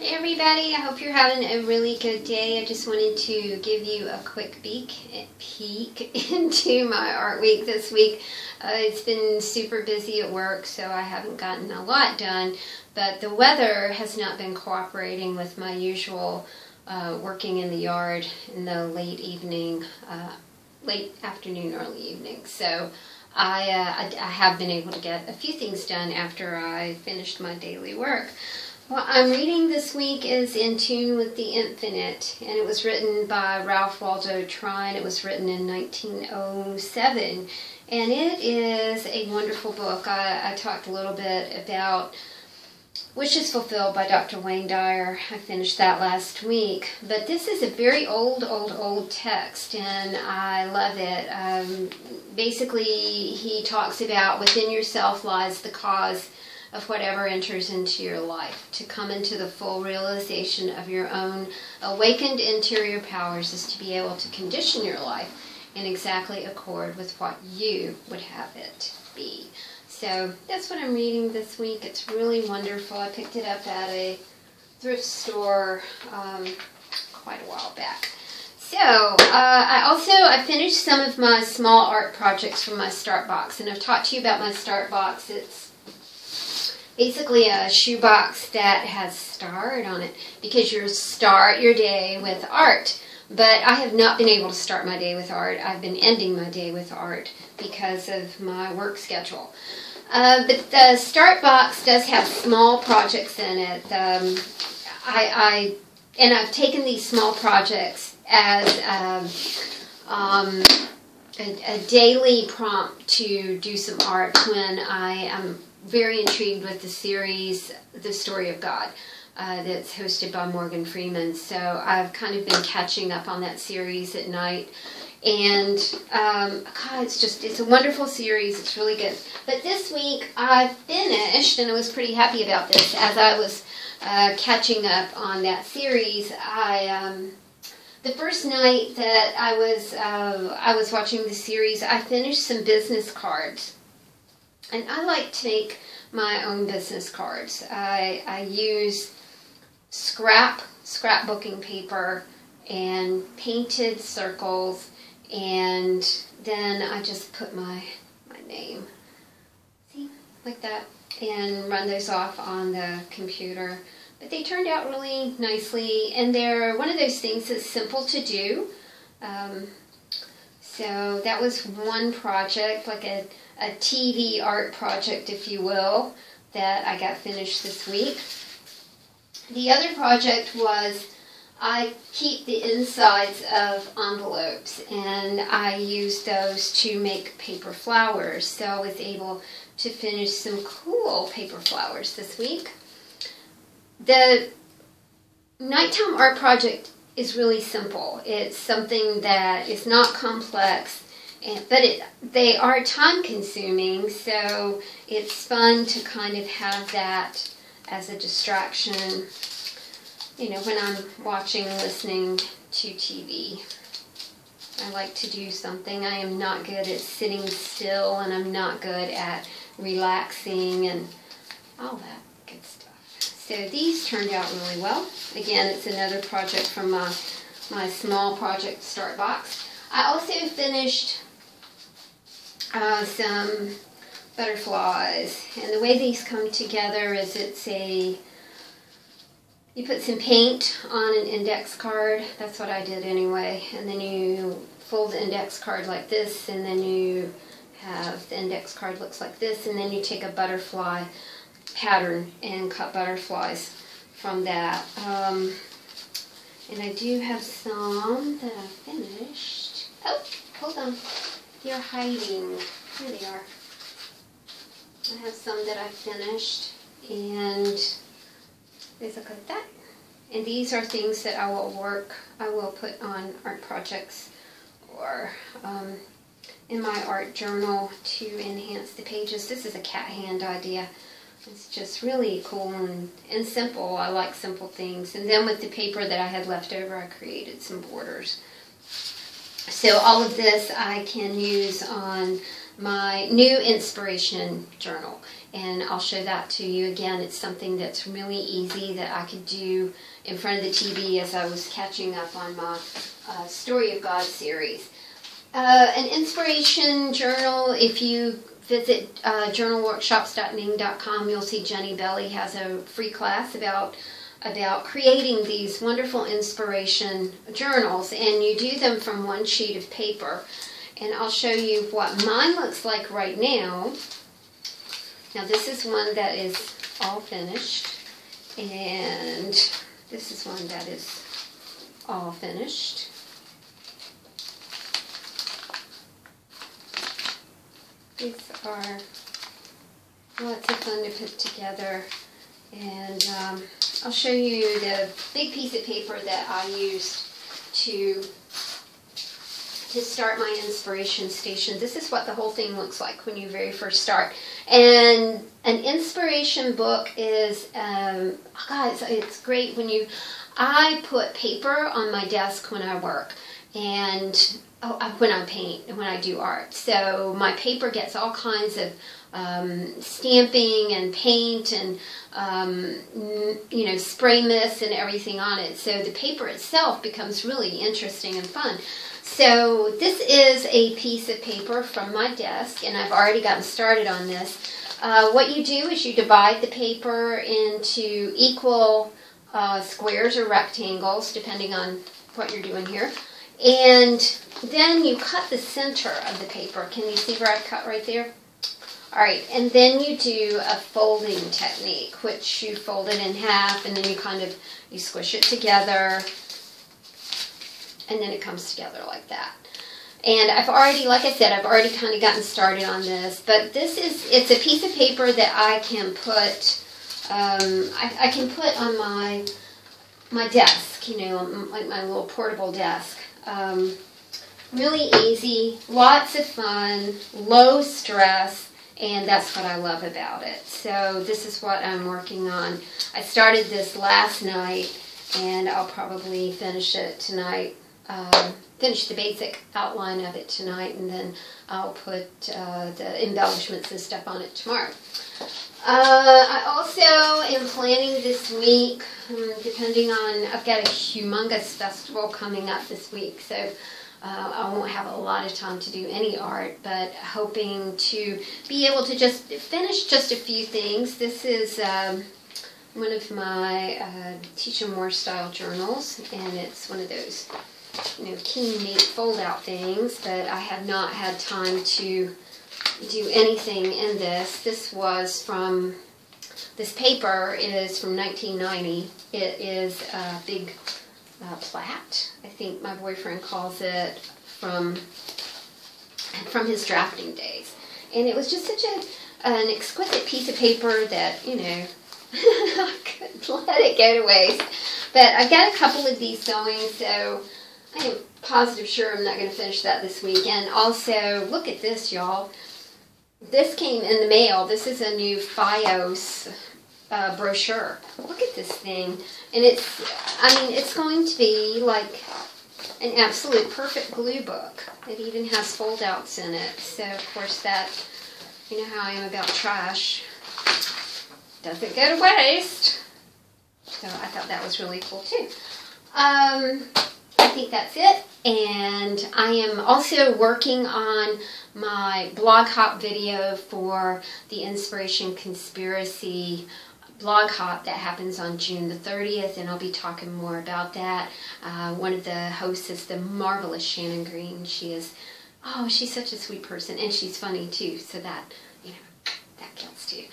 Hey everybody, I hope you're having a really good day. I just wanted to give you a quick peek into my art week this week. It's been super busy at work, so I haven't gotten a lot done, but the weather has not been cooperating with my usual working in the yard in the late afternoon, early evening. So I have been able to get a few things done after I finished my daily work. What I'm reading this week is In Tune with the Infinite, and it was written by Ralph Waldo Trine. It was written in 1907, and it is a wonderful book. I talked a little bit about Wishes Fulfilled by Dr. Wayne Dyer. I finished that last week, but this is a very old text, and I love it. Basically, he talks about within yourself lies the cause of whatever enters into your life. To come into the full realization of your own awakened interior powers is to be able to condition your life in exactly accord with what you would have it be. So that's what I'm reading this week. It's really wonderful. I picked it up at a thrift store quite a while back. So, I finished some of my small art projects from my start box, and I've talked to you about my start box. It's basically a shoebox that has starred on it, because you start your day with art. But I have not been able to start my day with art. I've been ending my day with art because of my work schedule. But the start box does have small projects in it. I've taken these small projects as a daily prompt to do some art when I am very intrigued with the series, The Story of God, that's hosted by Morgan Freeman. So I've kind of been catching up on that series at night. And, God, it's a wonderful series. It's really good. But this week I finished, and I was pretty happy about this, as I was catching up on that series. The first night that I was watching the series, I finished some business cards. And I like to make my own business cards. I use scrapbooking paper and painted circles, and then I just put my name, see, like that, and run those off on the computer. But they turned out really nicely, and they're one of those things that's simple to do. So that was one project, like a TV art project, if you will, that I got finished this week. The other project was I keep the insides of envelopes, and I use those to make paper flowers. So I was able to finish some cool paper flowers this week. The nighttime art project is really simple. It's something that is not complex, but they are time consuming, so it's fun to kind of have that as a distraction, you know, when I'm watching, listening to TV. I like to do something. I am not good at sitting still, and I'm not good at relaxing and all that good stuff. So these turned out really well. Again, it's another project from my small project start box. I also finished some butterflies, and the way these come together is you put some paint on an index card. That's what I did anyway, and then you fold the index card like this, and then you have the index card looks like this, and then you take a butterfly pattern and cut butterflies from that. And I do have some that I finished. Oh, hold on. They're hiding. Here they are. I have some that I finished, and there's look like that. And these are things that I will put on art projects or in my art journal to enhance the pages. This is a cat hand idea. It's just really cool and simple. I like simple things. And then with the paper that I had left over, I created some borders. So all of this I can use on my new inspiration journal. and I'll show that to you. Again, it's something that's really easy that I could do in front of the TV as I was catching up on my Story of God series. An inspiration journal, if you visit journalworkshops.ning.com, you'll see Jenny Belly has a free class about creating these wonderful inspiration journals, and you do them from one sheet of paper. And I'll show you what mine looks like right now. Now this is one that is all finished, and this is one that is all finished. These are lots of fun to put together, and I'll show you the big piece of paper that I used to start my inspiration station. This is what the whole thing looks like when you very first start. And an inspiration book is, guys, it's great when I put paper on my desk when I work, and when I paint and when I do art. So my paper gets all kinds of stamping and paint and spray mist and everything on it. So the paper itself becomes really interesting and fun. So this is a piece of paper from my desk, and I've already gotten started on this. What you do is you divide the paper into equal squares or rectangles, depending on what you're doing here. And then you cut the center of the paper. Can you see where I've cut right there? Alright, and then you do a folding technique, which you fold it in half, and then you squish it together, and then it comes together like that. And I've already, like I said, I've already kind of gotten started on this, but it's a piece of paper that I can put, I can put on my desk, like my little portable desk. Really easy, lots of fun, low stress, and that's what I love about it. So this is what I'm working on. I started this last night, and I'll probably finish it tonight. Finish the basic outline of it tonight, and then I'll put the embellishments and stuff on it tomorrow. I also am planning this week, depending on, I've got a humongous festival coming up this week, so I won't have a lot of time to do any art, but hoping to be able to just finish just a few things. This is one of my Teach 'em More style journals, and it's one of those keen meat fold out things, but I have not had time to do anything in this. This paper is from 1990. It is a big plat, I think my boyfriend calls it, from his drafting days. And it was just such an exquisite piece of paper that, I couldn't let it go to waste. But I got a couple of these going, so I am positive sure I'm not going to finish that this week. And also, look at this, y'all. This came in the mail. This is a new Fios brochure. Look at this thing. And it's going to be like an absolute perfect glue book. It even has fold outs in it. So, of course, that, you know how I am about trash. Doesn't go to waste. So I thought that was really cool too. I think that's it. And I am also working on my blog hop video for the Inspiration Conspiracy blog hop that happens on June the 30th, and I'll be talking more about that. One of the hosts is the marvelous Shannon Green. She's such a sweet person, and she's funny too, so that, that counts too.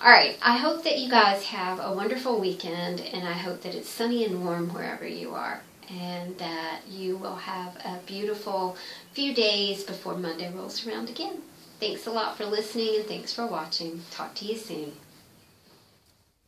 Alright, I hope that you guys have a wonderful weekend, and I hope that it's sunny and warm wherever you are, and that you will have a beautiful few days before Monday rolls around again. Thanks a lot for listening, and thanks for watching. Talk to you soon.